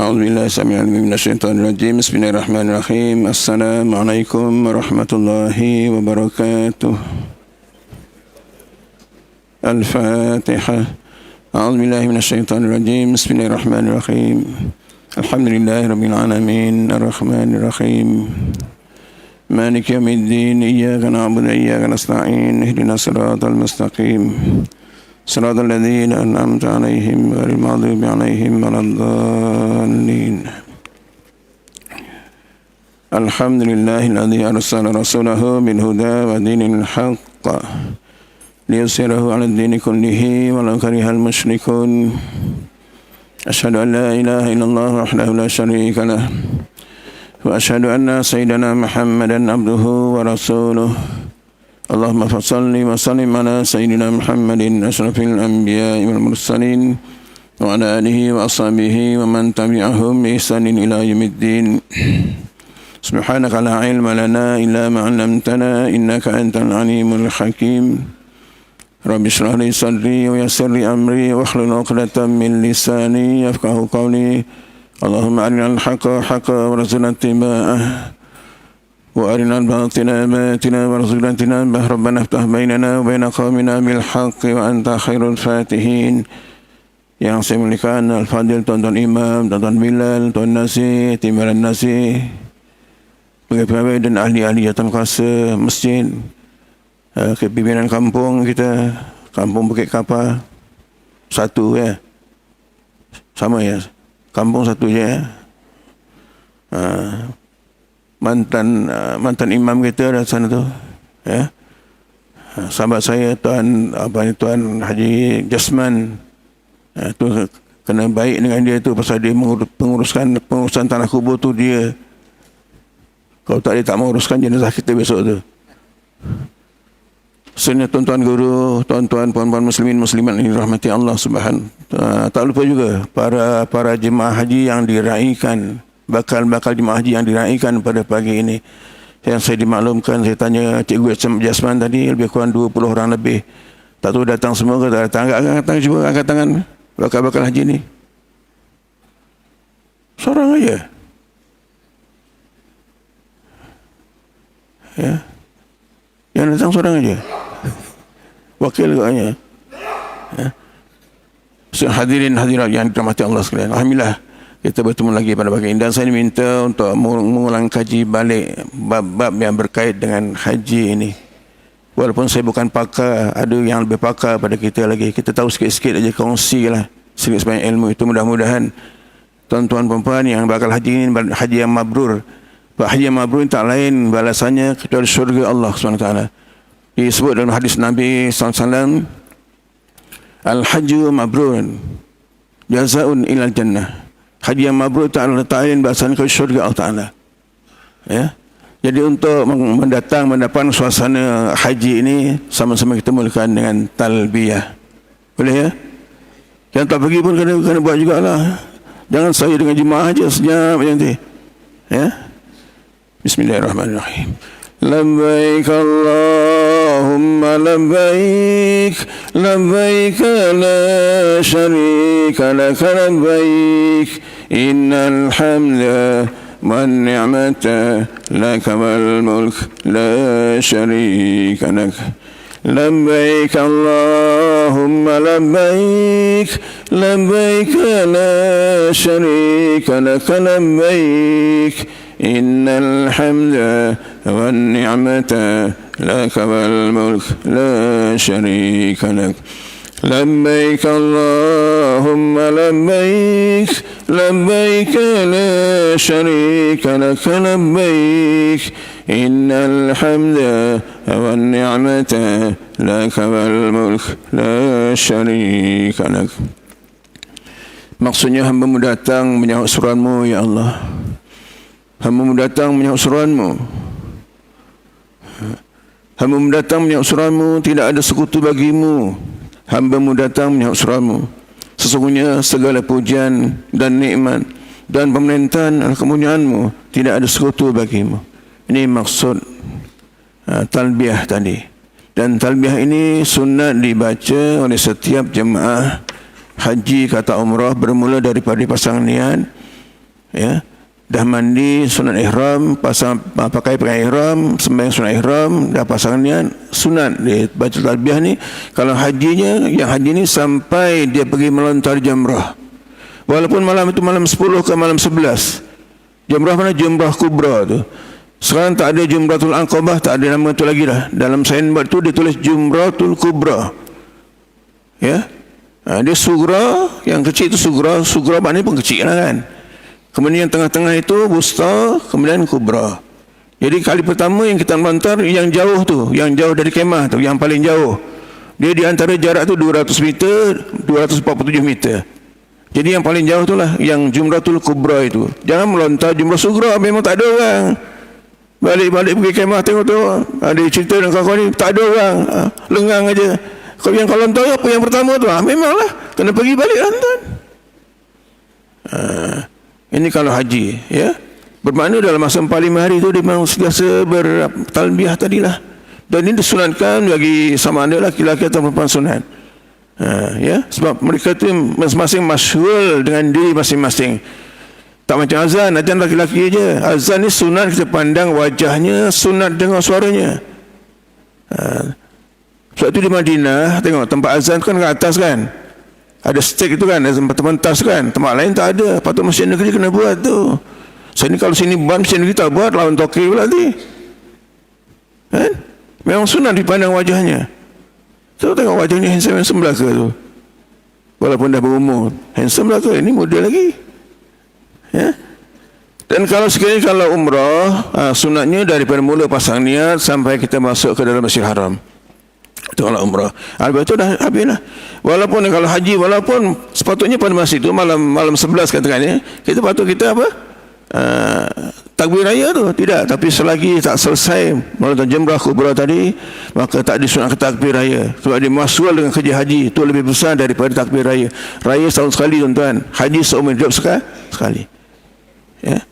أعوذ بالله السميع العليم من الشيطان الرجيم. بسم الله الرحمن الرحيم. السلام عليكم ورحمة الله وبركاته. الفاتحة. أعوذ بالله من الشيطان الرجيم. بسم الله الرحمن الرحيم. الحمد لله رب العالمين الرحمن الرحيم مالك يوم الدين إياك نعبد وإياك نستعين اهدنا الصراط المستقيم صراط الذين أنعمت عليهم غير المغضوب عليهم ولا الضالين. الحمد لله الذي أرسل رسوله بالهدى ودين الحق ليظهره على الدين كله ولو كره المشركون. أشهد أن لا إله إلا الله وحده لا شريك له وأشهد أن سيدنا محمدا عبده ورسوله. اللهم صل وسلم على سيدنا محمد أشرف الأنبياء والمرسلين وعلى آله وأصحابه ومن تبعهم بإحسان إلى يوم الدين. سبحانك لا علم لنا إلا ما علمتنا إنك أنت العليم الحكيم. رب اشرح لي صدري ويسر لي أمري واحلل عقدة من لساني يفقهوا قولي. اللهم أرنا الحق حقا وارزقنا اتباعه وأرنا الباطل باطلا وارزقنا اجتنابه. ربنا افتح بيننا وبين قومنا بالحق وأنت خير الفاتحين. Yang saya muliakan Al-Fadil Tuan-Tuan Imam, Tuan-Tuan Bilal, Tuan Nasir, Timbalan Nasir, pegawai dan ahli-ahli jawatan kuasa masjid, kepimpinan kampung kita, kampung Bukit Kapar, satu ya, sama ya, kampung satu je ya. Mantan imam kita dari sana tu ya. Sahabat saya Tuan Haji Jasman, tu kena baik dengan dia tu pasal dia pengurusan tanah kubur tu dia. Kalau tak dia tak menguruskan jenazah kita besok tu. Sebenarnya tuan-tuan guru, tuan-tuan puan-puan muslimin muslimat yang dirahmati Allah Subhanahu. Tak lupa juga para jemaah haji yang diraikan, bakal jemaah haji yang diraikan pada pagi ini. Yang saya dimaklumkan, saya tanya Cikgu Jasman tadi, lebih kurang 20 orang lebih. Tak tahu datang semua ke tak datang. Angkat tangan, cuba angkat tangan bakal haji ni. Seorang aja. Ya. Yang datang seorang aja. Wakil katanya. Ya. Hadirin hadirat yang dirahmati Allah sekalian. Alhamdulillah kita bertemu lagi pada pagi ini dan saya diminta untuk mengulang kaji balik bab-bab yang berkait dengan haji ini. Walaupun saya bukan pakar, ada yang lebih pakar pada kita lagi. Kita tahu sikit-sikit aja, kongsilah sedikit sebanyak ilmu itu. Mudah-mudahan tuan-tuan perempuan yang bakal haji ini haji yang mabrur. Haji yang mabrur tak lain balasannya kecuali syurga Allah SWT. Disebut dalam hadis Nabi SAW, Al-Hajju mabrurun jazaun ilal jannah. Haji yang mabrur tak lain balasannya kecuali syurga Allah Ta'ala. Ya. Jadi untuk mendapat suasana haji ini, sama-sama kita mulakan dengan talbiyah. Boleh ya? Yang tak pergi pun kena buat jugalah. Jangan saya dengan jemaah aja senyap nanti. Ya? Bismillahirrahmanirrahim. Labbaik Allahumma labbaik, labbaik la syarika laka labbaik, innal hamda wan ni'mata laka wal mulk la syarika lak. Labbaik Allahumma labbaik, labbaik la syarika laka labbaik, innal hamda wan ni'mata laka wal mulk la syarika lak. Labbaik Allahumma labbaik, labbaik la syarika laka labbaik, innal hamda wan ni'mata laka wal mulk la syarika lak. Maksudnya hamba-Mu datang menyahut seruan-Mu ya Allah. Hamba-Mu datang menyahut seruan-Mu. Hamba-Mu datang menyahut seruan-Mu, tidak ada sekutu bagi-Mu. Hamba-Mu datang menyahut seruan-Mu. Sesungguhnya segala pujian dan nikmat dan pemerintahan adalah kemuliaan-Mu, tidak ada sekutu bagi-Mu. Ini maksud talbiyah tadi. Dan talbiyah ini sunat dibaca oleh setiap jemaah haji kata umrah bermula daripada pasang niat Ya, dah mandi sunat ihram, pakai ihram, sembahyang sunat ihram, dah pasang niat sunat dia baca talbiyah ni. Kalau hajinya, yang haji ni sampai dia pergi melontar jamrah, walaupun malam itu malam 10 ke malam 11. Jamrah mana? Jamrah kubra tu. Sekarang tak ada Jumratul Aqabah, tak ada nama tu lagi dah. Dalam signboard tu dia tulis Jumratul Kubra. Ya, dia sugra, yang kecil itu sugra maknanya pun kecil lah kan. Kemudian yang tengah-tengah itu wusta, kemudian kubra. Jadi kali pertama yang kita melontar yang jauh tu, yang jauh dari kemah tu, yang paling jauh. Dia di antara jarak tu 200 meter, 247 meter. Jadi yang paling jauh tu lah yang Jumratul Kubra itu. Jangan melontar Jumrah Sugra, memang tak ada orang. Balik-balik pergi kemah tengok-tengok, ada cerita dengan kawan-kawan ni, tak ada orang, lengang aja. Kalau yang kalau lontar apa yang pertama tu, memanglah kena pergi balik tuan. Ini kalau haji, ya. Bermakna dalam masa 45 hari tu dia memang sentiasa bertalbiyah tadilah. Dan ini disunatkan bagi sama ada laki-laki atau perempuan sunat. Ya, sebab mereka tu masing-masing masyhur dengan diri masing-masing. Tak macam azan laki-laki je. Azan ni sunat kita pandang wajahnya, sunat dengar suaranya. Sebab tu di Madinah, tengok tempat azan kan kat atas kan, ada stick itu kan, ada tempat pentas kan. Tempat lain tak ada. Patut masjid negeri kena buat tu. Sini kalau sini buat, masjid negeri tak buat, lawan toki pula nanti kan? Memang sunat dipandang wajahnya. Tu tengok wajahnya handsome belaka tu, walaupun dah berumur, handsome belaka, ini muda lagi, ya. Dan kalau sekali kalau umrah, sunatnya daripada mula pasang niat sampai kita masuk ke dalam Masjidil Haram. Itu kalau umrah. Lepas itu dah habislah. Walaupun kalau haji, walaupun sepatutnya pada masa itu malam 11 katakannya, kita patut kita apa? Takbir raya tu tidak, tapi selagi tak selesai melontar Jamrah Kubra tadi, maka tak disunatkan takbir raya. Sebab dia masuk dengan kerja haji itu lebih besar daripada takbir raya. Raya setahun sekali tuan-tuan, haji seumur hidup sekali. Ya.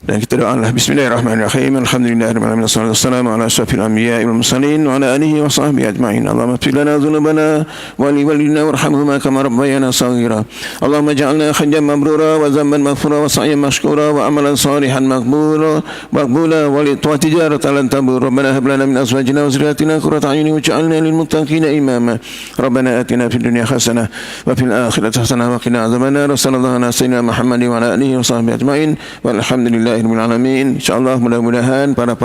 Dan kita doalah. Bismillahirrahmanirrahim. Alhamdulillahirabbil alamin. Wassalatu wassalamu ala asyrafil anbiya'i wal mursalin wa ala alihi wa sahbihi ajma'in. Allahumma ighfir lana dhunubana wa li walidina warhamhuma kama rabbayana shaghira. Allahumma ij'alna hajjan mabrura wa zamban maghfura wa sa'yan mashkura wa amalan salihan maqbula wa li tijaratan lan tabur. Rabbana hab lana min azwajina wa dhurriyyatina qurrata a'yunin waj'alna lil muttaqina imama. Rabbana atina fid dunya hasanah wa fil akhirati hasanah wa qina adzabannar. Sallallahu ala sayyidina Muhammadin wa ala alihi wa sahbihi ajma'in. Walhamdulillah Alamin. InsyaAllah mudah-mudahan para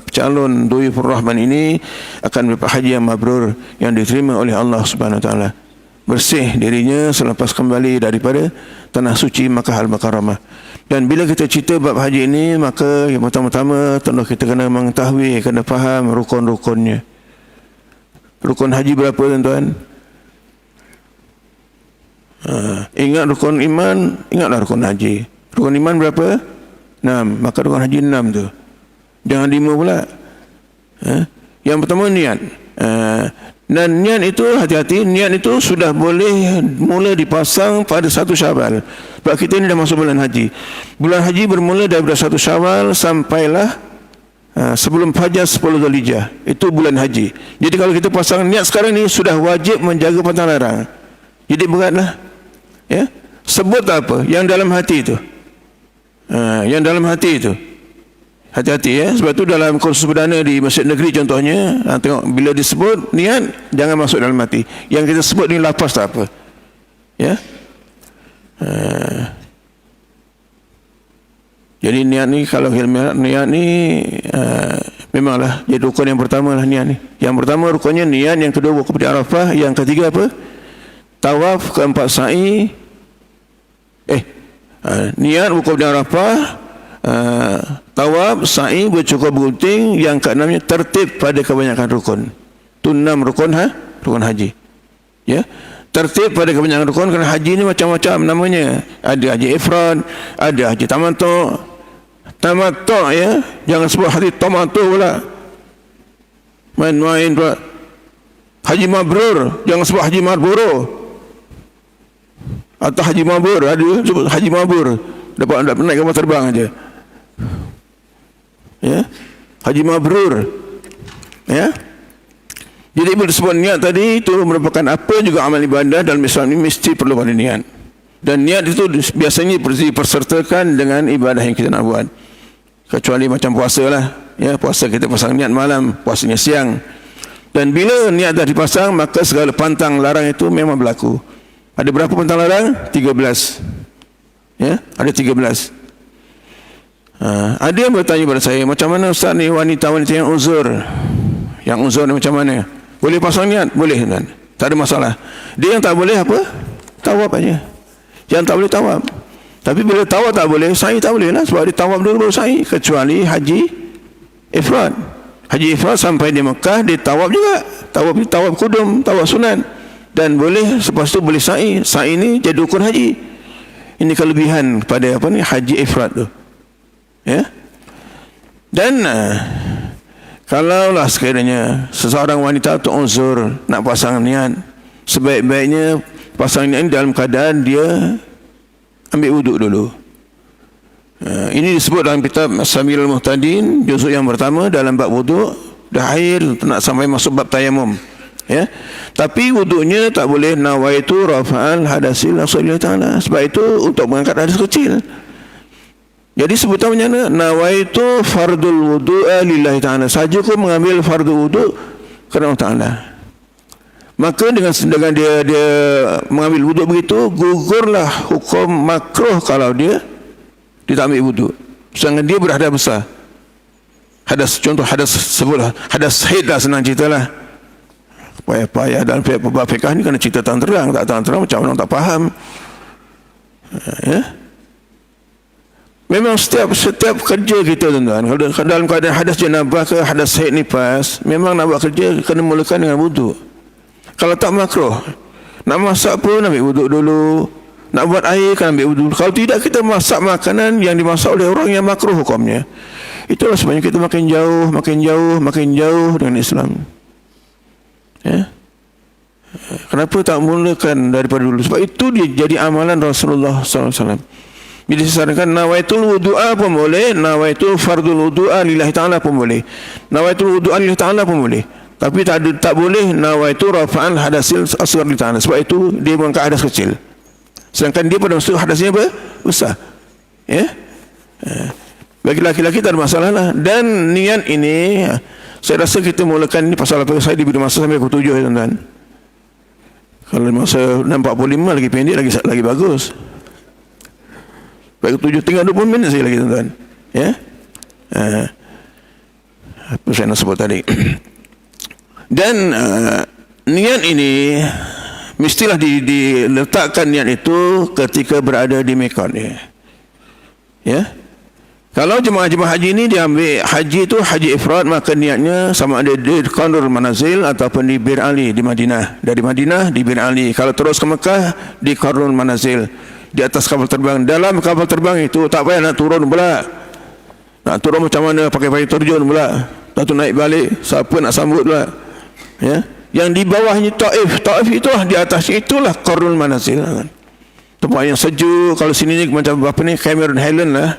calon Duyufur Rahman ini akan berpahala haji yang mabrur, yang diterima oleh Allah Subhanahu Wa Taala, bersih dirinya selepas kembali daripada tanah suci Makkah Al-Mukarramah. Dan bila kita cerita bab haji ini, maka yang pertama-tama tentu kita kena mengetahui, kena faham rukun-rukunnya. Rukun haji berapa tuan-tuan? Ingat rukun iman, ingatlah rukun haji. Rukun iman berapa? 6. Maka rukun haji 6 tu. Jangan 5 pula. Yang pertama niat. Dan niat itu, hati-hati, niat itu sudah boleh mula dipasang pada 1 Syawal. Sebab kita ini dah masuk bulan haji. Bulan haji bermula daripada 1 Syawal sampailah sebelum Fajar 10 Zulhijjah. Itu bulan haji. Jadi kalau kita pasang niat sekarang ni, sudah wajib menjaga pantang larang. Jadi beratlah. Ya? Sebut apa? Yang dalam hati itu. Yang dalam hati itu, hati-hati ya. Sebab tu dalam kursus perdana di Masjid Negeri contohnya, tengok bila disebut niat, jangan masuk dalam hati. Yang kita sebut ni lafaz tak apa, ya. Jadi niat ni, kalau niat ni memanglah jadi rukun yang pertama lah niat ni. Yang pertama rukunnya niat, yang kedua wukuf di Arafah, yang ketiga apa? Tawaf, keempat sa'i. Niat wukuf di Arafah, tawaf, sa'i, bercukur bergunting. Yang keenamnya tertib pada kebanyakan rukun. Itu 6 rukun rukun haji. Ya, tertib pada kebanyakan rukun. Kerana haji ni macam-macam namanya. Ada haji ifrad, ada haji tamattu, ya. Jangan sebut haji tamattu pula, main-main pula. Haji mabrur, jangan sebut haji marburu. Atau haji mabur, ada sebut haji mabur, dapat naik kapal terbang aja. Ya, haji mabrur. Ya. Jadi bila disebut niat tadi, itu merupakan apa juga amal ibadah dalam Islam ini mesti perlu pada niat. Dan niat itu biasanya dipersertakan dengan ibadah yang kita nak buat. Kecuali macam puasa lah. Ya, puasa kita pasang niat malam, puasanya siang. Dan bila niat dah dipasang, maka segala pantang larang itu memang berlaku. Ada berapa pantang larang? 13. Ya, ada 13. Ada yang bertanya kepada saya, macam mana Ustaz ni wanita-wanita yang uzur? Yang uzur ni macam mana? Boleh pasang niat? Boleh kan? Tak ada masalah. Dia yang tak boleh apa? Tawaf aja. Yang tak boleh tawaf. Tapi bila tawaf tak boleh, sa'i tak boleh lah. Sebab dia tawaf dulu baru sa'i. Kecuali haji ifrad. Haji ifrad sampai di Mekah, dia tawaf juga. Tawaf kudum, tawaf sunat. Dan boleh, selepas tu boleh sa'i. Sa'i ni jadi rukun haji. Ini kelebihan pada apa ni, haji ifrad tu. Ya. Dan kalaulah sekiranya seseorang wanita tu uzur nak pasang niat, sebaik-baiknya pasang niat dalam keadaan dia ambil wuduk dulu. Ini disebut dalam kitab Samirul Muhtadin juzuk yang pertama dalam bab wuduk. Dah akhir nak sampai masuk bab tayamum. Ya. Tapi wuduknya tak boleh nawaitu rafa'al hadasil Rasulullah Ta'ala. Sebab itu untuk mengangkat hadas kecil. Jadi sebutannya nawaitu fardul wudu'a lillahi ta'ala. Saja kau mengambil fardu wuduk kerana Allah Ta'ala. Maka dengan dia mengambil wuduk begitu, gugurlah hukum makruh kalau dia tak ambil wuduk. Sedangkan dia berhadas besar. Hadas, contoh hadas sebut hadas haid lah, senang cerita lah. Payah-payah dalam bab fiqh ni kena cerita terang, tak terang macam orang tak faham. Ya. Memang setiap kerja kita tuan-tuan, kalau dalam keadaan hadas janabah ke hadas haid nifas, memang nak buat kerja kena mulakan dengan wuduk. Kalau tak makruh, nak masak pun ambil wuduk dulu, nak buat air kan ambil wuduk. Kalau tidak, kita masak makanan yang dimasak oleh orang yang makruh hukumnya. Itulah sebabnya kita makin jauh dengan Islam. Ya. Kenapa tak mulakan daripada dulu? Sebab itu dia jadi amalan Rasulullah SAW. Bila disarankan nawaitul wudu'a pun boleh, nawaitul fardul wudu'a lillahi ta'ala pun boleh, nawaitul wudu'a lillahi ta'ala pun boleh. Tapi tak boleh nawaitu rafa'al hadasil asghar lillahi ta'ala. Sebab itu dia mengangkat hadas kecil. Sedangkan dia pada masa hadasnya apa? Besar. Ya. Bagi laki-laki tak ada masalah lah. Dan niat ini saya rasa kita mulakan ini pasal apa, saya diberi masa sampai pukul 7 ya tuan-tuan. Kalau masa 6.45 lagi pendek, lagi bagus. Pukul 7 tinggal 20 minit saya lagi tuan-tuan. Ya. Apa saya nak sebut tadi. Dan niat ini mestilah diletakkan niat itu ketika berada di mikot dia. Ya. Kalau jemaah-jemaah haji ini diambil haji itu haji ifrad, maka niatnya sama ada di Qarnul Manazil ataupun di Bir Ali di Madinah. Dari Madinah di Bir Ali. Kalau terus ke Mekah di Qarnul Manazil, di atas kapal terbang. Dalam kapal terbang itu tak payah nak turun pula. Nak turun macam mana, pakai terjun pula. Lepas naik balik, siapa nak sambut pula. Ya. Yang di bawahnya Taif itulah, di atasnya itulah Qarnul Manazil kan. Tempat yang sejuk. Kalau sini ni macam apa ni, Cameron Highland lah,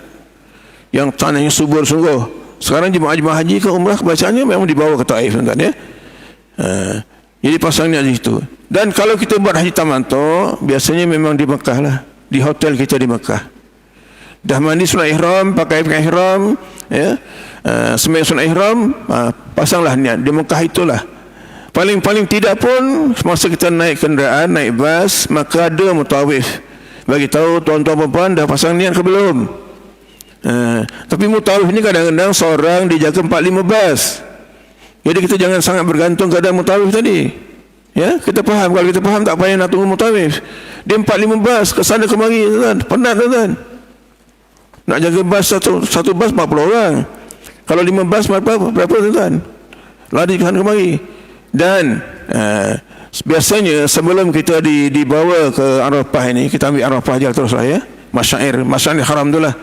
yang tanahnya subur sungguh. Sekarang jemaah haji ke umrah kebacaannya memang dibawa ke Taif tuan-tuan ya. Jadi pasangnya di situ. Dan kalau kita buat haji tamattu, biasanya memang di Mekah lah, di hotel kita di Mekah. Dah mandi sunat ihram, pakai ihram ya, sembahyang sunat ihram, pasanglah niat di Mekah itulah. Paling tidak pun semasa kita naik kenderaan, naik bas, maka ada mutawif bagi tahu tuan-tuan perempuan dah pasang niat ke belum. Tapi mutawif ni kadang-kadang seorang dijaga 4-5 bas. Jadi kita jangan sangat bergantung kepada mutawif tadi. Ya, kita faham. Kalau kita faham tak payah nak tunggu mutawif. Dia 4-5 bas ke sana kemari tuan. Penat tuan. Nak jaga bas satu bas 40 orang. Kalau 5 bas berapa tuan? Lari ke sana kemari. Dan biasanya sebelum kita dibawa ke Arafah ini, kita ambil Arafah je teruslah ya. Masyair haram tu lah.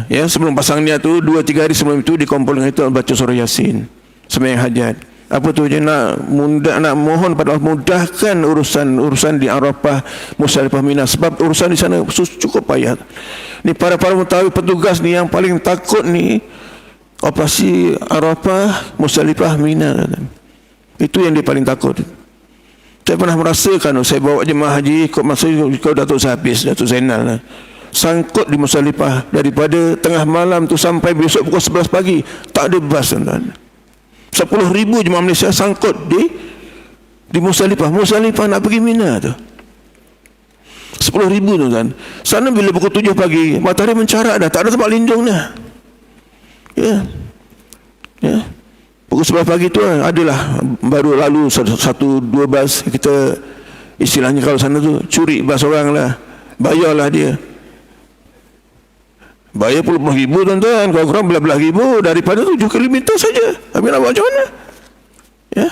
Ya, sebelum pasang niat tu 2-3 hari sebelum itu dikumpul dengan itu baca surah Yasin, sembahyang hajat. Apa tu je, nak mohon pada Allah mudahkan urusan di Arafah, Musdalifah, Mina, sebab urusan di sana cukup payah. Ni para mutawif petugas ni yang paling takut ni operasi Arafah, Musdalifah, Mina. Itu yang dia paling takut. Saya pernah merasakan, saya bawa jemaah haji, kau masa kau Datuk Hafiz, Datuk Zainal lah, sangkut di Musdalifah daripada tengah malam tu sampai besok pukul 11 pagi, tak ada bas, tuan-tuan. 10,000 jemaah Malaysia sangkut di Musdalifah. Musdalifah nak pergi Mina tu 10,000, tuan-tuan. Sana bila pukul 7 pagi matahari mencarak dah, tak ada tempat lindung dah. Ya. Pukul 11 pagi tu adalah baru lalu satu dua bas. Kita istilahnya kalau sana tu curi bas orang lah, bayarlah dia. Bayar puluh ribu, tuan-tuan. Kalau kurang belah-belah ribu daripada 7 km saja. Habis nak buat macam mana? Ya.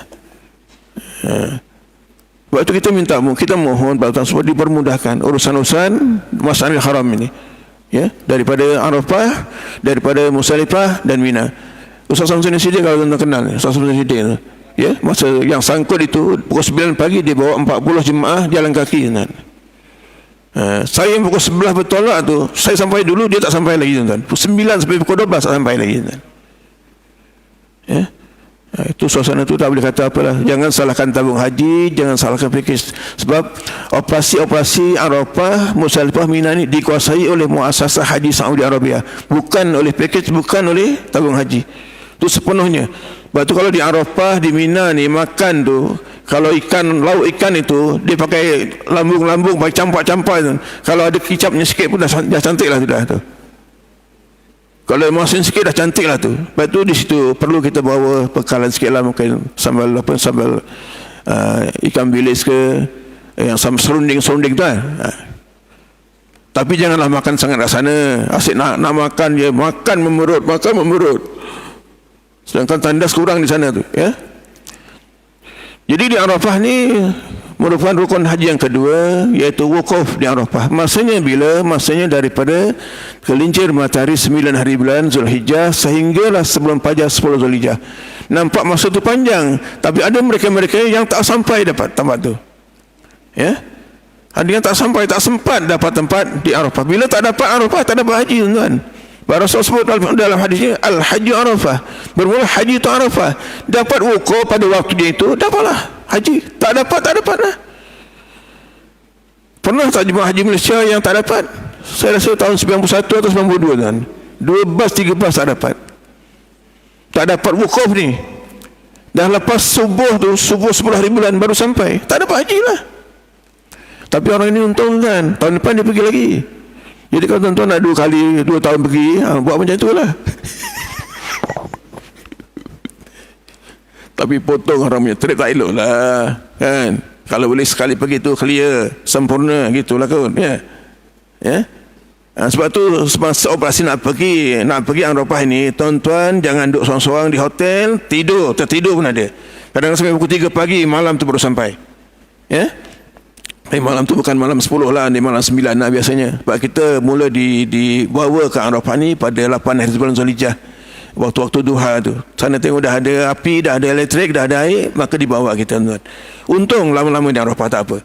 Sebab itu kita mohon supaya dipermudahkan urusan-urusan Masjidil Haram ini. Ya, daripada Arafah, daripada Musdalifah dan Mina. Ustaz Samsudin Siddiq, kalau tuan-tuan kenal Ustaz Samsudin Siddiq tu, ya, masa yang sangkut itu pukul 9 pagi dia bawa 40 jemaah jalan kaki, tuan-tuan. Saya pukul 11 bertolak tu, saya sampai dulu, dia tak sampai lagi, tuan-tuan. Pukul 9 sampai pukul 12 tak sampai lagi, tuan-tuan. Ya. Itu suasana tu tak boleh kata apalah. Jangan salahkan tabung haji, jangan salahkan pakej. Sebab operasi Arafah, Musdalifah, Mina ni dikuasai oleh Muassasah Haji Saudi Arabia, bukan oleh pakej, bukan oleh tabung haji. Itu sepenuhnya. Sebab tu kalau di Arafah, di Mina ni makan tu, kalau lauk ikan itu dia pakai lambung-lambung, pakai campak-campak tu. Kalau ada kicapnya sikit pun dah cantik lah tu dah tu. Kalau masin sikit dah cantik lah tu. Lepas tu di situ perlu kita bawa bekalan sikit lah, mungkin sambal ikan bilis ke, yang serunding tu kan. Tapi janganlah makan sangat kat sana. Asyik nak makan je, makan memerut. Sedangkan tandas kurang di sana tu, ya. Jadi di Arafah ni merupakan rukun haji yang kedua, iaitu wukuf di Arafah. Masanya bila? Masanya daripada gelincir matahari 9 hari bulan Zulhijjah sehinggalah sebelum fajar 10 Zulhijjah. Nampak masa tu panjang, tapi ada mereka-mereka yang tak sampai dapat tempat tu. Ya. Ada yang tak sempat dapat tempat di Arafah. Bila tak dapat Arafah, tak dapat haji, tuan-tuan. Rasul sebut dalam hadisnya, Al-Haji Arafah, bermula haji itu Arafah. Dapat wukuf pada waktu dia itu, dapatlah haji. Tak dapat lah. Pernah tak jemaah haji Malaysia yang tak dapat? Saya rasa tahun 91 atau 92, kan? 2 bas, 3 bas tak dapat. Tak dapat wukuf ni. Dah lepas subuh 10 hari bulan baru sampai. Tak dapat haji lah. Tapi orang ini untung, kan? Tahun depan dia pergi lagi. Jadi kalau tuan-tuan nak 2 tahun pergi, buat macam itulah. Tapi potong orang punya trip tak elok lah, kan? Kalau boleh sekali pergi tu clear, sempurna gitulah, kan? Ya. Sebab tu semasa operasi nak pergi Arafah ini, tuan-tuan jangan duduk sorang-sorang di hotel, tertidur pun ada. Kadang-kadang sampai pukul 3 pagi, malam tu baru sampai. Ya. Malam tu bukan malam 10 lah, ni malam 9 lah biasanya. Sebab kita mula dibawa ke Arafah ni pada 8 hari bulan Zulhijjah, waktu-waktu duha tu. Sana tengok dah ada api, dah ada elektrik, dah ada air, maka dibawa kita, tuan. Untung lama-lama di Arafah tak apa.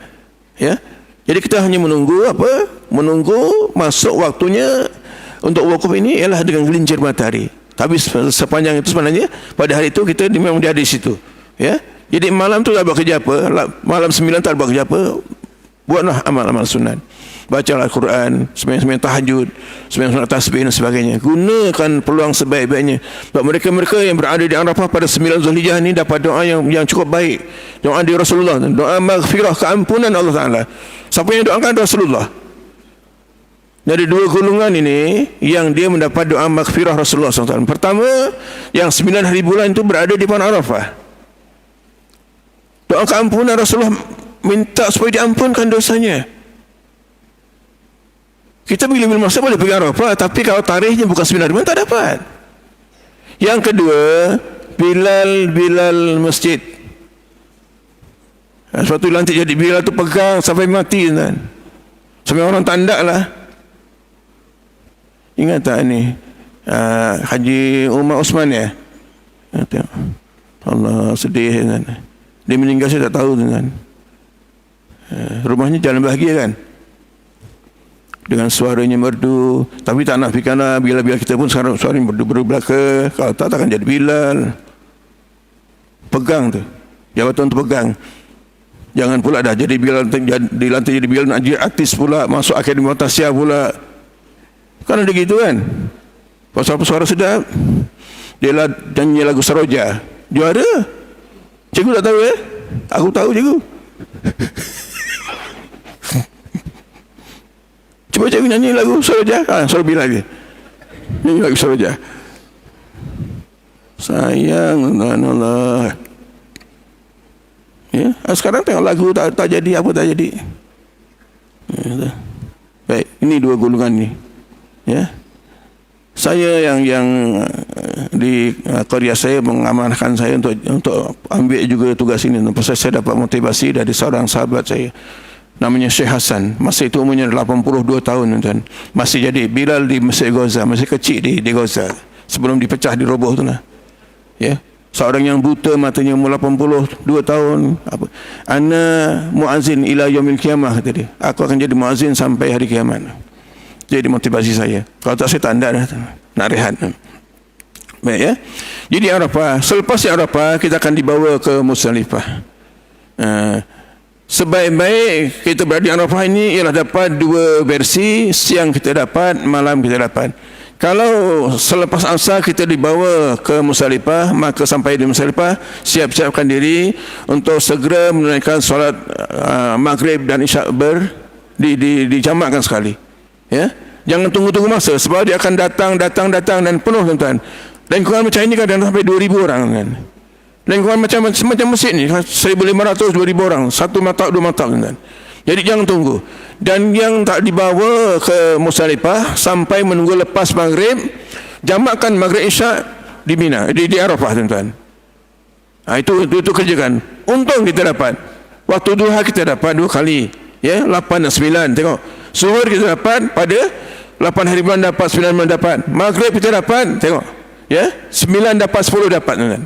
Ya. Jadi kita hanya menunggu apa? Menunggu masuk waktunya untuk wukuf ini ialah dengan gelincir matahari. Tapi sepanjang itu sebenarnya pada hari itu kita memang ada di situ. Ya. Jadi malam tu tak buat kerja apa, malam 9 tak buat kerja apa. Buatlah amal-amal sunat. Bacalah Al-Quran, sembahyang tahajud, sembahyang tasbih dan sebagainya. Gunakan peluang sebaik-baiknya. Sebab mereka-mereka yang berada di Arafah pada 9 Zulhijjah ini dapat doa yang cukup baik. Doa di Rasulullah, doa maghfirah, keampunan Allah Ta'ala. Siapa yang doakan? Rasulullah. Dari 2 golongan ini yang dia mendapat doa maghfirah Rasulullah SAW. Pertama, yang 9 hari bulan itu berada di padang Arafah. Doa keampunan Rasulullah, minta supaya diampunkan dosanya. Kita bila-bila masa boleh pergi Arafah, tapi kalau tarikhnya bukan 9 hari bulan tak dapat. Yang kedua, Bilal masjid. Sebab tu lantik jadi Bilal tu pegang sampai mati, kan? Sampai orang tandak lah. Ingat tak ni Haji Umar Osman, ya? Allah, sedih, kan? Dia meninggal saya tak tahu, kan? Rumahnya jalan bahagia, kan? Dengan suaranya merdu. Tapi tak nafikanlah bila-bila kita pun sekarang suaranya merdu belaka. Kalau tak, takkan jadi Bilal. Pegang tu, jabatan tu pegang. Jangan pula dah jadi dilantik jadi Bilal nak jadi artis pula, masuk Akademi Tasya pula. Kan ada gitu kan. Pasal suara sedap. Dia nyanyi lagu Saroja. Juara. Cikgu tak tahu Aku tahu cikgu. Cuba cikgu nyanyi lagu Saroja. Suara Bilal lagi. Nyanyi lagu Saroja. Sayang Allah. Ya, sekarang tengok lagu tak jadi, apa tak jadi. Ya, baik, ini dua golongan ni. Ya. Saya yang di Korea saya mengamanahkan saya untuk ambil juga tugas ini. Pasal saya dapat motivasi dari seorang sahabat saya. Namanya Syekh Hasan. Masa itu umurnya 82 tahun tuan. Masih jadi Bilal di Masjid Gaza, masih kecil di Gaza. Sebelum dipecah, diroboh tu lah. Ya. Seorang yang buta, matanya umur 82 tahun. Ana muazzin ila yaumil qiyamah, kata dia. Aku akan jadi muazzin sampai hari kiamat. Jadi motivasi saya. Kalau tak, saya tanda dah nak rehat. Baik ya. Jadi Arafah, selepas Arafah kita akan dibawa ke Musdalifah. Sebaik-baik kita berada di Arafah ini ialah dapat dua versi, siang kita dapat, malam kita dapat. Kalau selepas asar kita dibawa ke Musdalifah, maka sampai di Musdalifah siap-siapkan diri untuk segera menunaikan solat maghrib dan isyak dijamakkan sekali. Ya, jangan tunggu-tunggu masa, sebab dia akan datang dan penuh tuan-tuan. Lingkungan macam ini kadang sampai 2,000 orang kan. Lingkungan macam masjid ni 1,500 2,000 orang, satu matab dua matab tuan-tuan. Jadi jangan tunggu. Dan yang tak dibawa ke Musdalifah sampai menunggu lepas maghrib, jamakkan maghrib isyak di Mina, di Arafah tuan-tuan. Itu kerjakan. Untung kita dapat. Waktu duha kita dapat 2 kali. Ya, 8 dan 9. Tengok. Zuhur kita dapat pada 8 hari bulan dapat, 9 bulan dapat. Maghrib kita dapat. Tengok. Ya, 9 dapat, 10 dapat tuan-tuan.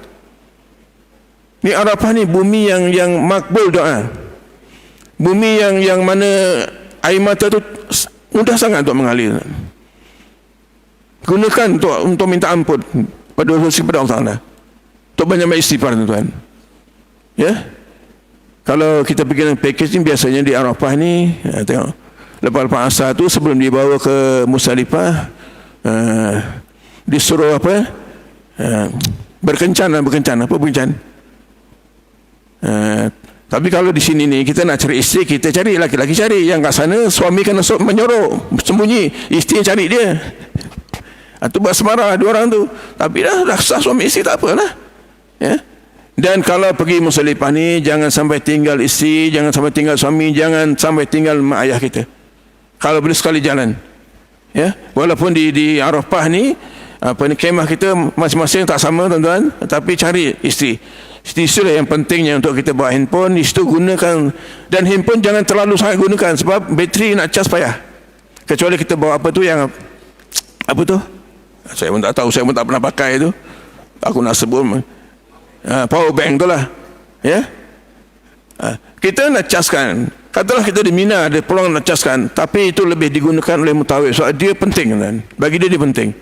Ni Arafah ni bumi yang makbul doa. Bumi yang mana air mata tu mudah sangat untuk mengalir. Gunakan untuk minta ampun pada dosa kepada Allah Taala. Untuk banyak istighfar tuan-tuan. Ya. Kalau kita pergi dengan package ni biasanya di Arafah ni, tengok. Lepas asar tu sebelum dibawa ke Musdalifah, disuruh apa? Berkencan. Apa berkencan? Tapi kalau di sini ni kita nak cari isteri, kita cari laki-laki cari. Yang kat sana suami kena menyorok, sembunyi, isteri cari dia. Itu buat semarah dua orang tu. Tapi dah sah suami isteri, tak apalah. Ya. Dan kalau pergi Musdalifah ni, jangan sampai tinggal isteri, jangan sampai tinggal suami, jangan sampai tinggal mak ayah kita. Kalau boleh sekali jalan. Ya. Walaupun di Arafah ni kemah kita masing-masing tak sama tuan-tuan, tapi cari isteri. Itulah yang pentingnya untuk kita bawa handphone. Itu gunakan. Dan handphone jangan terlalu sangat gunakan, sebab bateri nak cas payah. Kecuali kita bawa apa tu yang apa tu, saya pun tak tahu, saya pun tak pernah pakai tu. Aku nak sebut power bank tu lah. Ya, kita nak caskan. Katalah kita di Mina ada peluang nak caskan, tapi itu lebih digunakan oleh mutawif. So dia penting kan? Bagi dia penting.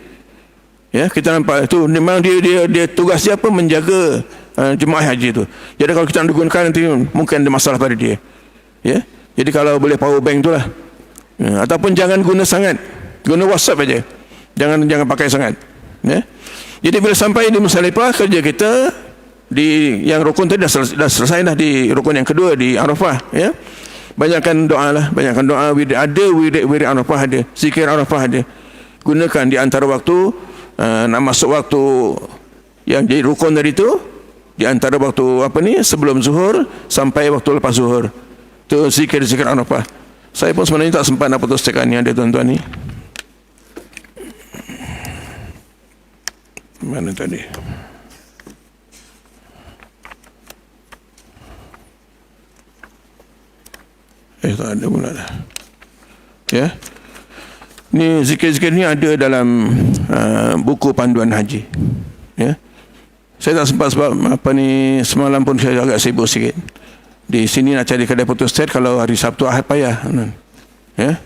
Ya, kita nampak itu memang dia tugas dia apa, menjaga jemaah haji itu. Jadi kalau kita nak gunakan nanti mungkin ada masalah pada dia. Ya, jadi kalau boleh power bank itulah. Ya, ataupun jangan guna sangat, guna WhatsApp aja. Jangan pakai sangat. Ya. Jadi bila sampai di Musdalifah, kerja kita di yang rukun tadi dah selesai dah, di rukun yang kedua di Arafah. Ya, banyakkan doa lah, banyakkan doa. Wirid Arafah ada, zikir Arafah ada. Gunakan di antara waktu nak masuk waktu yang jadi rukun tadi tu, di antara waktu apa ni, sebelum zuhur sampai waktu lepas zuhur, tu zikir Arafah. Saya pun sebenarnya tak sempat nak putus cakap ni, ada tuan-tuan ni. Mana tadi? Tak ada pula dah. Ya. Ni zikir-zikir ni ada dalam buku panduan haji. Ya. Saya tak sempat sebab apa ni, semalam pun saya agak sibuk sikit. Di sini nak cari kedai photostat, kalau hari Sabtu Ahad payah. Ya.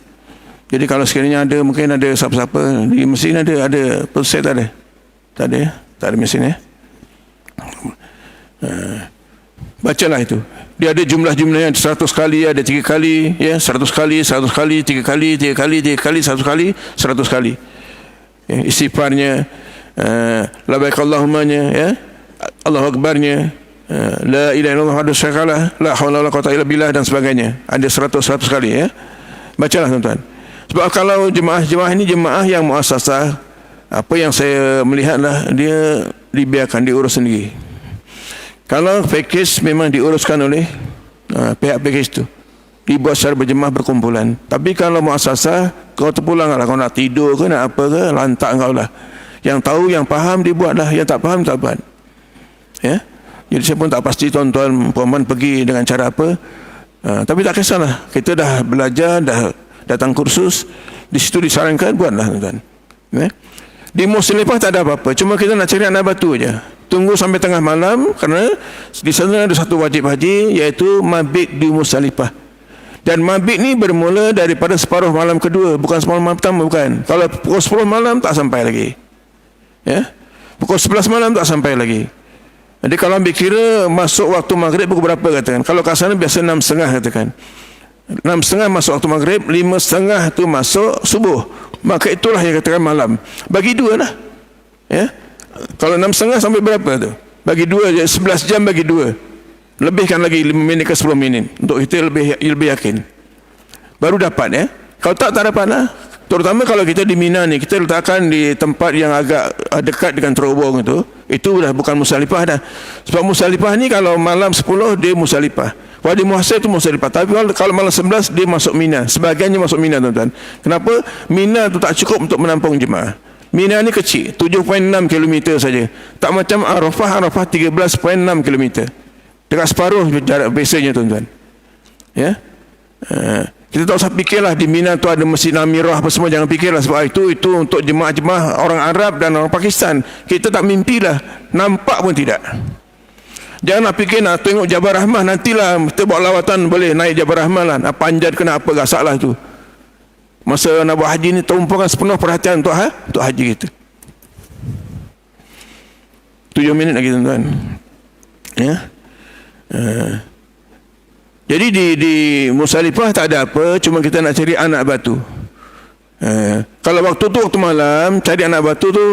Jadi kalau sekiranya ada, mungkin ada siapa-siapa di mesin ada photostat, tak ada. Tak ada mesin ya. Bacalah itu. Dia ada jumlah-jumlahnya 100 kali, ada 3 kali, ya, 100 kali, 100 kali, 3 kali, 3 kali, 3 kali, 100 kali, 100 kali. Ya, istighfarnya, labbaik Allahumma-nya, ya, Allahu Akbarnya, la ilaha illallah wahdahu la syarika lah, la haula wala quwwata illa billah dan sebagainya. Ada 100 kali, ya. Bacalah tuan-tuan. Sebab kalau jemaah ini jemaah yang muassasah, apa yang saya melihatlah, dia dibiarkan diurus sendiri. Kalau package memang diuruskan oleh pihak package tu, dibuat secara berjemaah berkumpulan. Tapi kalau muassasah, kau terpulang lah, kau nak tidur ke nak apa ke, lantak kau lah. Yang tahu, yang faham dia buat lah, yang tak faham tak buat. Ya, jadi saya pun tak pasti tuan-tuan puan pergi dengan cara apa. Tapi tak kisahlah, kita dah belajar, dah datang kursus, di situ disarankan, buatlah tuan-tuan. Ya? Di Musdalifah tak ada apa-apa, cuma kita nak cari anak batu aja. Tunggu sampai tengah malam, kerana di sana ada satu wajib haji, iaitu mabit di Musdalifah. Dan mabit ni bermula daripada separuh malam kedua, bukan separuh malam pertama, bukan. Kalau pukul 10 malam tak sampai lagi, ya, pukul 11 malam tak sampai lagi. Jadi kalau ambil kira masuk waktu maghrib pukul berapa katakan, kalau kat sana biasa 6.30 katakan, 6.30 masuk waktu maghrib, 5.30 tu masuk subuh, maka itulah yang katakan malam. Bagi dua lah, ya. Kalau 6.30 sampai berapa tu? Bagi 2, 11 jam bagi 2. Lebihkan lagi 5 minit ke 10 minit untuk kita lebih yakin. Baru dapat, ya. Kalau tak dapat lah. Terutama kalau kita di Mina ni, kita letakkan di tempat yang agak dekat dengan terowong itu dah bukan Musdalifah dah. Sebab Musdalifah ni kalau malam 10 dia Musdalifah. Wadi Muhassir itu Musdalifah. Tapi kalau malam 11 dia masuk Mina. Sebahagiannya masuk Mina, tuan-tuan. Kenapa? Mina tu tak cukup untuk menampung jemaah. Mina ni kecil, 7.6 km saja. Tak macam Arafah 13.6 km. Dekat separuh jarak biasanya, tuan-tuan. Ya. Kita tak usah fikirlah di Mina tu ada Masjid Amirah apa semua, jangan fikirlah, sebab itu untuk jemaah-jemaah orang Arab dan orang Pakistan. Kita tak mimpilah, nampak pun tidak. Janganlah fikir nak tengok Jabal Rahmah, nantilah kita buat lawatan boleh naik Jabal Rahmah lah, nak panjat ke nak apa, gasaklah tu. Masa nak buat haji ni tumpahkan sepenuh perhatian untuk haji kita. 7 minit lagi, tuan-tuan. Ya. Jadi di Musdalifah tak ada apa, cuma kita nak cari anak batu. Kalau waktu tu waktu malam cari anak batu tu,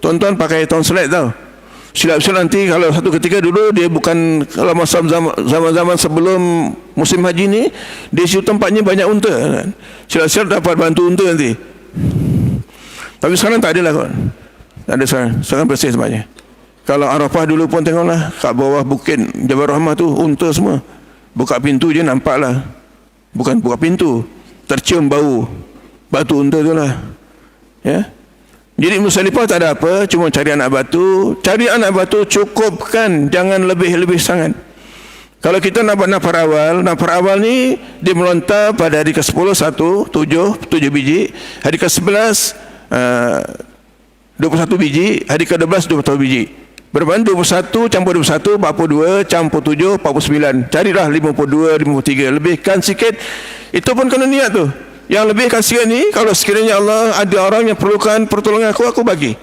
tuan-tuan pakai tonslet tau. Silap-silap nanti kalau satu ketika dulu dia bukan, kalau masa zaman-zaman sebelum musim haji ni, di situ tempatnya banyak unta kan? Silap-silap dapat bantu unta nanti. Tapi sekarang tak ada lah, kawan. Tak ada sekarang bersih tempatnya. Kalau Arafah dulu pun tengoklah, kat bawah bukit Jabal Rahmah tu unta semua. Buka pintu je nampak lah. Bukan buka pintu, tercium bau batu unta tu lah. Ya. Jadi Musdalifah tak ada apa, cuma cari anak batu. Cari anak batu cukupkan, jangan lebih-lebih sangat. Kalau kita nak buat nafar awal ni dia melontar pada hari ke-10 7 biji, hari ke-11 21 biji, hari ke-12 21 biji. Berapa? 21 campur 21 42 campur 7 49. Carilah 52 53, lebihkan sikit. Itu pun kena niat tu. Yang lebih kasihan ni, kalau sekiranya Allah ada orang yang perlukan pertolongan aku bagi.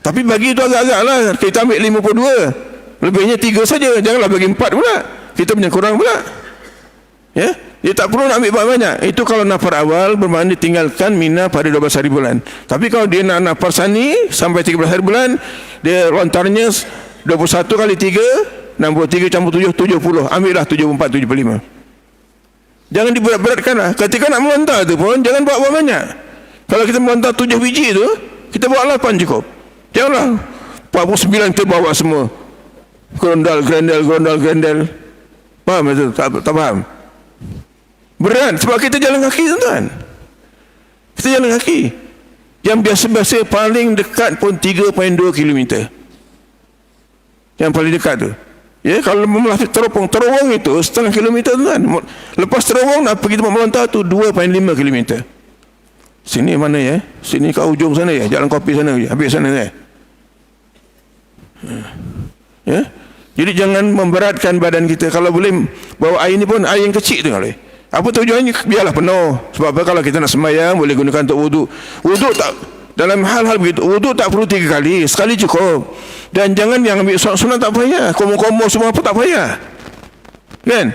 Tapi bagi itu agak-agak lah. Kita ambil 52, lebihnya 3 saja. Janganlah bagi 4 pula, kita punya kurang pula. Ya, dia tak perlu nak ambil banyak. Itu kalau nafar awal, bermakna tinggalkan Mina pada 12 hari bulan. Tapi kalau dia nak nafar sani sampai 13 hari bulan, dia lontarnya 21 kali 3 63 campur 7 70. Ambillah 74 75. Jangan diberat-beratkan lah. Ketika nak melontar tu pun jangan buat banyak. Kalau kita melontar 7 biji tu, kita buat 8 cukup. Janganlah 49 kita bawa semua. Gerendal. Faham itu? Tak faham? Berat sebab kita jalan kaki, tuan-tuan. Kita jalan kaki. Yang biasa-biasa paling dekat pun 3.2 km. Yang paling dekat tu. Ya, kalau melalui terowong itu setengah kilometer, tuan. Lepas terowong nak pergi tempat melontar tu 2.5 km. Sini mana ya? Sini kat ujung sana ya, jalan kopi sana ya, habis sana ya. Ya. Jadi jangan memberatkan badan kita. Kalau boleh bawa air ni pun air yang kecil tu boleh. Apa tujuannya? Biarlah penuh. Sebab apa? Kalau kita nak sembahyang boleh gunakan untuk wuduk. Wuduk tak Dalam hal-hal begitu, wudu tak perlu 3 kali, sekali cukup. Dan jangan yang ambil sunat tak payah, komo-komo semua apa tak payah. Kan?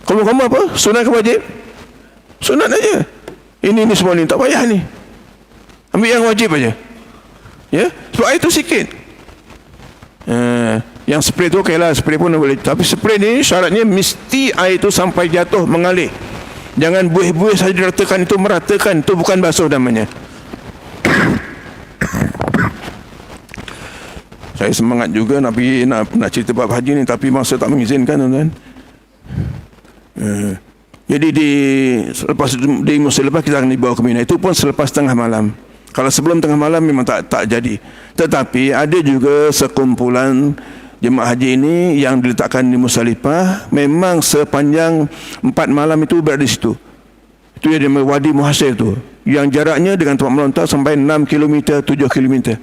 Komo-komo apa? Sunat ke wajib? Sunat aja. Ini semua ni tak payah ni. Ambil yang wajib aja. Ya, sebab air tu sikit. Yang spray tu okey lah, spray pun boleh. Tapi spray ni syaratnya mesti air tu sampai jatuh mengalir. Jangan buih-buih saja diratakan, itu meratakan, itu bukan basuh namanya. Saya semangat juga nak cerita bab haji ni, tapi masa tak mengizinkan, tuan-tuan. Jadi di musim lepas kita akan dibawa ke Mina. Itu pun selepas tengah malam. Kalau sebelum tengah malam memang tak jadi. Tetapi ada juga sekumpulan jemaah haji ini yang diletakkan di Musdalifah, memang sepanjang 4 malam itu berada di situ. Itu yang di Wadi Muhasir tu, yang jaraknya dengan tempat melontar sampai 6 km, 7 km.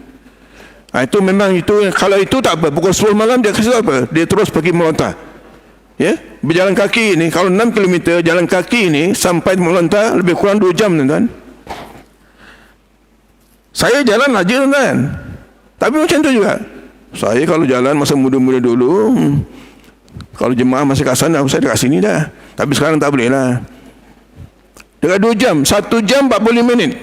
Itu memang itu, kalau itu tak apa, pukul 10 malam dia kasih apa? Dia terus pergi melontar. Ya, berjalan kaki ini, kalau 6 km jalan kaki ini sampai melontar lebih kurang 2 jam, tuan-tuan. Saya jalan aja, tuan-tuan. Tapi macam tu juga. Saya kalau jalan masa muda-muda dulu, kalau jemaah masih kat sana, saya dekat sini dah. Tapi sekarang tak boleh lah. Dekat 2 jam, 1 jam 45 minit.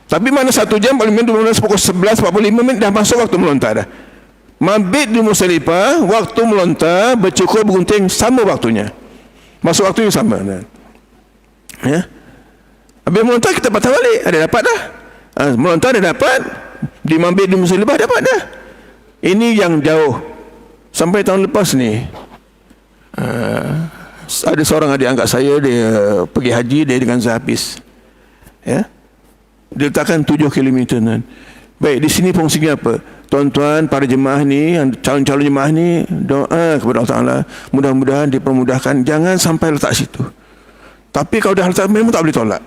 Tapi mana 1 jam 45 minit, pukul 11 45 minit dah masuk waktu melontar dah. Mabit di Musdalifah, waktu melontar bercukur bergunting sama waktunya. Masuk waktunya sama. Ya. Habis melontar kita patah balik, ada dapat dah. Melontar ada dapat. Di mabit di Musdalifah dapat dah. Ini yang jauh. Sampai tahun lepas ni, ada seorang adik angkat saya, dia pergi haji, dia dengan Zahabis. Ya. Dia letakkan 7 km. Baik, di sini fungsinya apa? Tuan-tuan, para jemaah ni, calon-calon jemaah ni, doa kepada Allah Ta'ala, mudah-mudahan dipermudahkan. Jangan sampai letak situ. Tapi kalau dah letak, memang tak boleh tolak.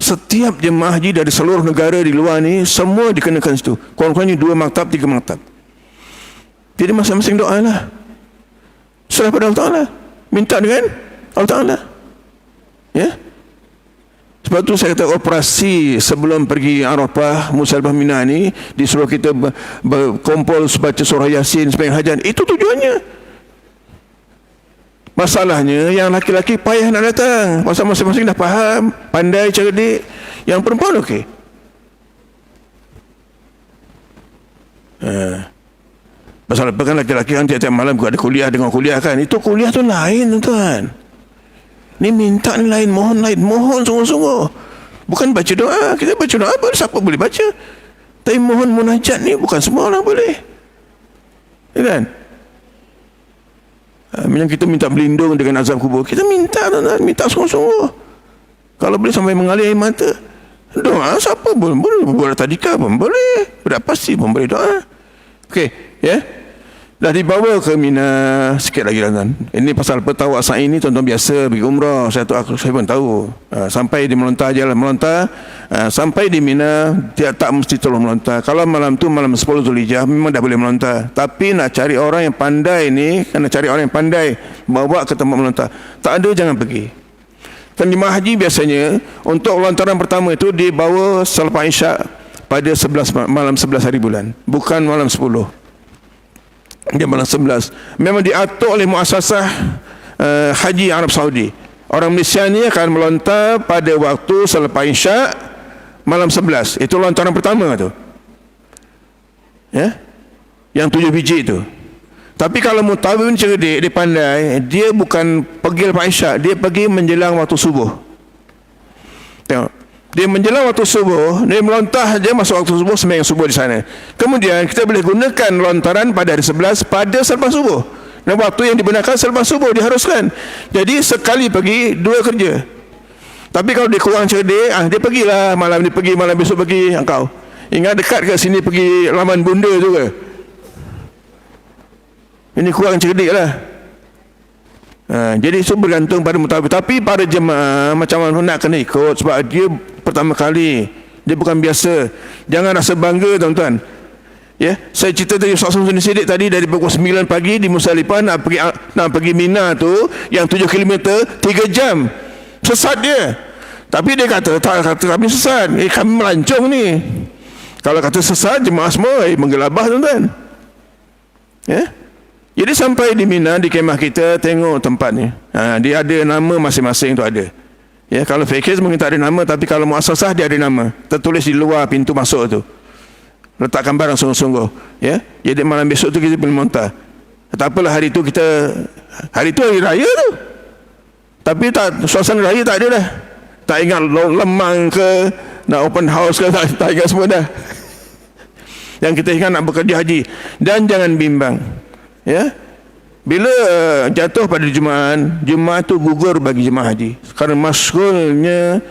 Setiap jemaah haji dari seluruh negara di luar ni, semua dikenakan situ. Kurang-kurangnya 2 maktab, 3 maktab. Jadi masing-masing doa lah. Serah pada Allah Ta'ala. Minta dengan Allah Ta'ala. Ya. Sebab tu saya kata operasi sebelum pergi Arafah, Musdalifah, Mina ni, disuruh kita berkumpul baca surah Yasin, sembahyang hajat. Itu tujuannya. Masalahnya yang laki-laki payah nak datang. Pasal masing-masing dah faham, pandai, cerdik. Yang perempuan okey. Pasal apa kan laki-laki kan tiap-tiap malam ada kuliah dengan kuliah kan. Itu kuliah tu lain, tuan. Ni minta ni lain, mohon lain. Mohon sungguh-sungguh. Bukan baca doa. Kita baca doa apa? Siapa boleh baca? Tapi mohon munajat ni bukan semua orang boleh. Ya kan? Yang kita minta berlindung dengan azab kubur, kita minta, tuan-tuan. Minta sungguh-sungguh. Kalau boleh sampai mengalir air mata. Doa siapa boleh. Buat tadika pun boleh. Budak pasti pun boleh doa. Okey, ya. Dah dibawa ke Mina sikit lagi, tuan-tuan. Ini pasal petawak sa'i ni, tuan-tuan biasa pergi umrah. Saya pun tahu. Sampai di melontar je lah, melontar. Sampai di Mina, dia tak mesti terus melontar. Kalau malam tu, malam 10 Zulhijjah, memang dah boleh melontar. Tapi nak cari orang yang pandai ni, kena cari orang yang pandai, bawa ke tempat melontar. Tak ada, jangan pergi. Dan jemaah haji biasanya, untuk lontaran pertama itu, dibawa selepas Isyak pada malam 11 hari bulan. Bukan malam 10. Dia malam 11. Memang diatur oleh muasasah Haji Arab Saudi. Orang Malaysia ni akan melontar pada waktu selepas Isyak malam 11. Itu lontaran pertama tu. Ya? Yang 7 biji tu. Tapi kalau mutawin cerdik, dia pandai, dia bukan pergi lepas Isyak, dia pergi menjelang waktu subuh. Tengok. Dia menjelang waktu subuh, dia melontar saja masuk waktu subuh, sembahyang subuh di sana. Kemudian kita boleh gunakan lontaran pada hari 11 pada selepas subuh. Dan waktu yang digunakan selepas subuh diharuskan. Jadi sekali pergi, 2 kerja. Tapi kalau dia kurang cerdik, dia pergilah, malam ni pergi, malam besok pergi. Engkau ingat dekat ke sini pergi Laman Bunda tu ke? Ini kurang cerdik lah. Jadi itu bergantung pada mutawif. Tapi para jemaah macam mana nak kena ikut, sebab dia pertama kali, dia bukan biasa. Jangan rasa bangga, tuan-tuan. Ya, saya cerita tadi Ustaz Samsudin Siddiq tadi, dari pukul 9 pagi di Musdalifah nak pergi Mina tu yang 7 km 3 jam. Sesat dia. Tapi dia kata, tak kata kami sesat. Kami melancong ni. Kalau kata sesat, jemaah semua menggelabah tuan-tuan. Ya? Jadi sampai di Mina, di kemah kita, tengok tempat ni. Dia ada nama masing-masing tu ada. Ya, kalau Fiqh mungkin tak ada nama, tapi kalau muassasah dia ada nama. Tertulis di luar pintu masuk tu. Letakkan barang sungguh-sungguh. Ya? Jadi malam besok tu kita boleh muntah. Tak apalah hari tu hari raya tu. Tapi suasana raya tak ada dah. Tak ingat lemang ke, nak open house ke, tak ingat semua dah. Yang kita ingat nak bekerja haji. Dan jangan bimbang. Ya, bila jatuh pada Jumaat tu gugur bagi jemaah haji. Kerana masyghulnya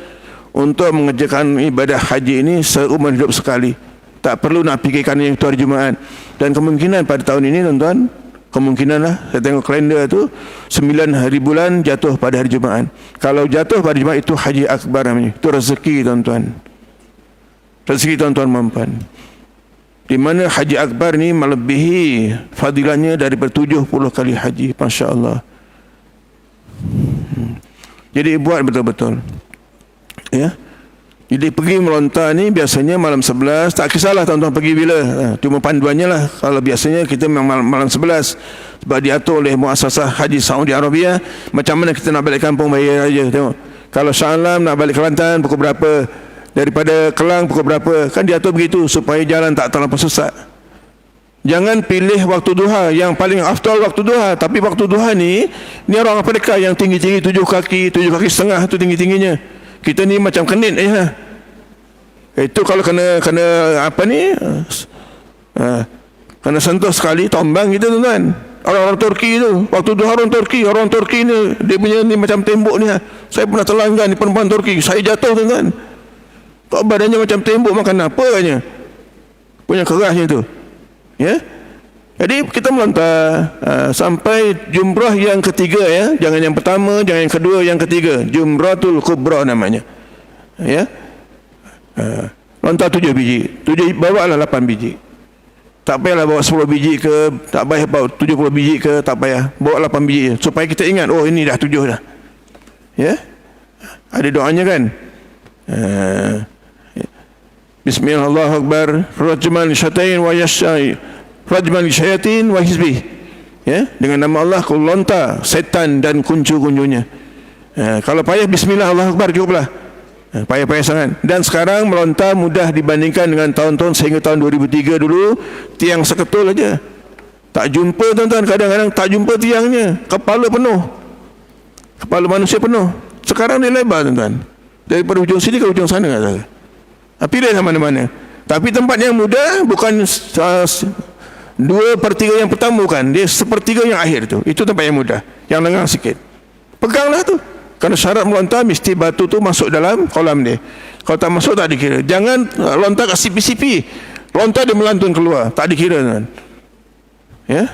untuk mengerjakan ibadah haji ini seumur hidup sekali. Tak perlu nak fikirkan yang itu hari Jumaat. Dan kemungkinan pada tahun ini tuan-tuan, kemungkinan lah, saya tengok kalender tu 9 hari bulan jatuh pada hari Jumaat. Kalau jatuh pada Jumaat itu haji akbar namanya. Itu rezeki tuan-tuan. Rezeki tuan-tuan mampan. Di mana haji akbar ni melebihi fadilahnya daripada 70 kali haji. Masya Allah. Jadi buat betul-betul. Ya. Jadi pergi melontar ni biasanya malam 11. Tak kisahlah tuan-tuan pergi bila. Cuma panduannya lah. Kalau biasanya kita memang malam 11. Sebab diatur oleh Muassasah Haji Saudi Arabia. Macam mana kita nak balik kampung bayar aja. Tengok. Kalau Shah Alam nak balik Kelantan pukul berapa. Daripada Kelang pukul berapa. Kan diatur begitu supaya jalan tak terlalu sesat. Jangan pilih waktu duha. Yang paling afdal waktu duha. Tapi waktu duha ni orang Afrika yang tinggi-tinggi 7 kaki setengah tu tinggi-tingginya. Kita ni macam kenit ya. Itu kalau kena apa ni? Kena sentuh sekali tombang kita tuan-tuan. Orang-orang Turki tu, waktu duha orang Turki ni dia punya ni macam tembok ni. Saya pernah terlanggar ni perempuan Turki, saya jatuh tuan-tuan. Kok badannya macam tembok makan apa katanya? Punya kerasnya tu. Ya. Jadi kita melontar sampai jumrah yang ketiga ya. Jangan yang pertama, jangan yang kedua, yang ketiga. Jumratul Kubra namanya. Ya. Lontar 7 biji. 7 bawa lah 8 biji. Tak payahlah bawa 10 biji ke, tak payah bawa 70 biji ke, tak payah. Bawa 8 biji supaya kita ingat, oh ini dah 7 dah. Ya. Ada doanya kan? Bismillahirrahmanirrahim. Rajman syatain wa yashai. Rajman syayatin wa hizbih. Ya, dengan nama Allah kau lontar setan dan kuncu-kuncunya. Kalau payah bismillah Allahu akbar cukuplah. Payah-payah sangat. Dan sekarang melontar mudah dibandingkan dengan tahun-tahun sehingga tahun 2003 dulu tiang seketul aja. Tak jumpa tuan-tuan, kadang-kadang tak jumpa tiangnya. Kepala penuh. Kepala manusia penuh. Sekarang dia lebar tuan-tuan. Daripada ujung sini ke ujung sana kata. Pilih mana-mana. Tapi tempat yang mudah bukan 2/3 yang pertama bukan. Dia 1/3 yang akhir tu. Itu tempat yang mudah. Yang lengang sikit. Peganglah tu. Kerana syarat melontar mesti batu tu masuk dalam kolam dia. Kalau tak masuk tak dikira. Jangan lontar kat sipi-sipi. Lontar dia melantun keluar. Tak dikira kan. Ya.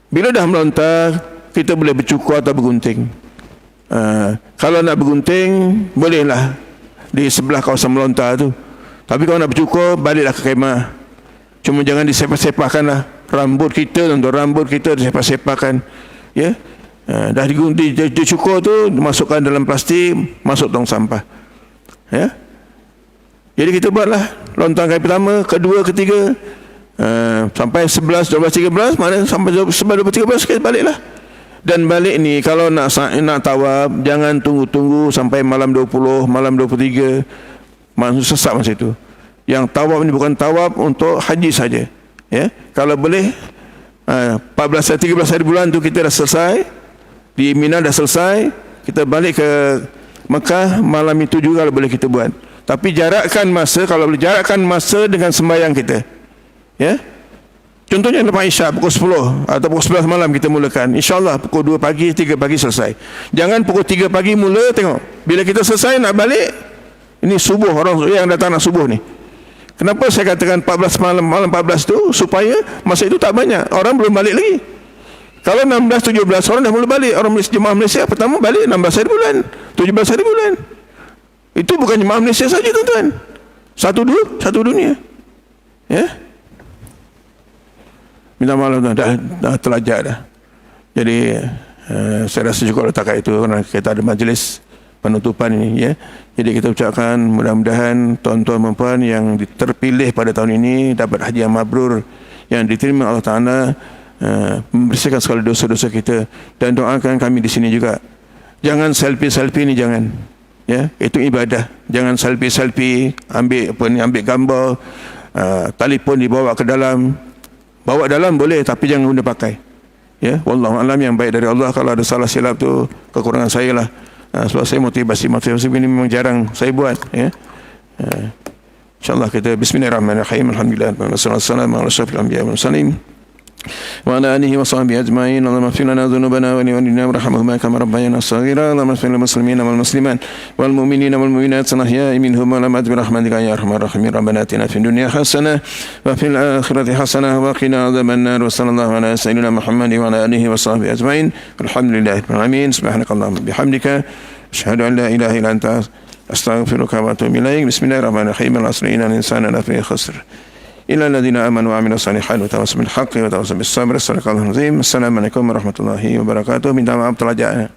Bila dah melontar, kita boleh bercukur atau bergunting. Kalau nak bergunting, bolehlah di sebelah kawasan melontar tu. Tapi kalau nak bercukur, baliklah ke kemah. Cuma jangan disepak-sepakkanlah rambut kita, rambut kita disepak-sepakkan. Ya. Dah dicukur tu, dimasukkan dalam plastik, masuk tong sampah. Ya. Jadi kita buatlah lontar kali pertama, kedua, ketiga, sampai 11, 12, 13, mana sampai 11, 12, 13 kita baliklah. Dan balik ni kalau nak tawaf, jangan tunggu-tunggu sampai malam 20, malam 23. Maksud sesak masa itu. Yang tawaf ni bukan tawaf untuk haji saja. Ya. Kalau boleh 14 13 hari bulan tu kita dah selesai. Di Mina dah selesai, kita balik ke Mekah malam itu juga kalau boleh kita buat. Tapi jarakkan masa, kalau boleh jarakkan masa dengan sembahyang kita. Ya. Contohnya lepas Isyak pukul 10 atau pukul 11 malam kita mulakan. InsyaAllah pukul 2 pagi, 3 pagi selesai. Jangan pukul 3 pagi mula, tengok. Bila kita selesai nak balik, ini subuh, orang yang datang nak subuh ni. Kenapa saya katakan 14 malam 14 tu? Supaya masa itu tak banyak, orang belum balik lagi. Kalau 16, 17 orang dah mula balik. Orang jemaah Malaysia pertama balik 16 hari bulan, 17 hari bulan. Itu bukan jemaah Malaysia saja tuan-tuan. Satu dunia. Ya. Minta maaf tuan, dah terlajak dah. Jadi saya rasa cukup letak kat itu kerana kita ada majlis penutupan ini, ya. Jadi kita ucapkan mudah-mudahan tuan-tuan dan puan yang terpilih pada tahun ini dapat haji yang mabrur, yang diterima Allah Ta'ala, membersihkan segala dosa-dosa kita, dan doakan kami di sini juga. Jangan selfie ni, jangan. Ya, itu ibadah. Jangan selfie, ambil gambar, telefon dibawa ke dalam. Bawa dalam boleh, tapi jangan guna pakai. Ya, wallahu alam, yang baik dari Allah. Kalau ada salah silap tu kekurangan saya lah. Sebab saya motivasi ini memang jarang saya buat, ya. InsyaAllah kita bismillahirrahmanirrahim. Alhamdulillah wassalamu ala asyrafil anbiya wal mursalin wa ala alihi wa sahbihi ajma'in. Allahumma ighfir lana dhunubana wa liwalidina warhamhuma kama rabbayana shaghira. Allahumma ighfir lil muslimina wal muslimat wal mu'minina wal mu'minat al-ahya'i minhum wal amwat bi rahmatika ya arhamar rahimin. Rabbana atina fid dunya hasanah wa fil akhirati hasanah wa qina adzaban nar. Wa sallallahu ala sayyidina Muhammadin wa ala alihi wa sahbihi ajma'in. Alhamdulillahirabbil alamin. Subhanakallahumma bihamdika asyhadu an la ilaha illa anta astaghfiruka wa atubu ilaik. Bismillahirrahmanirrahim. Al-'asri innal insana lafi khusr illa alladziina aamanu wa 'amilus salihati wa tawassaw bil haqqi wa tawassaw bis sabr. Assalamualaikum warahmatullahi wabarakatuh. Minta maaf terlajak.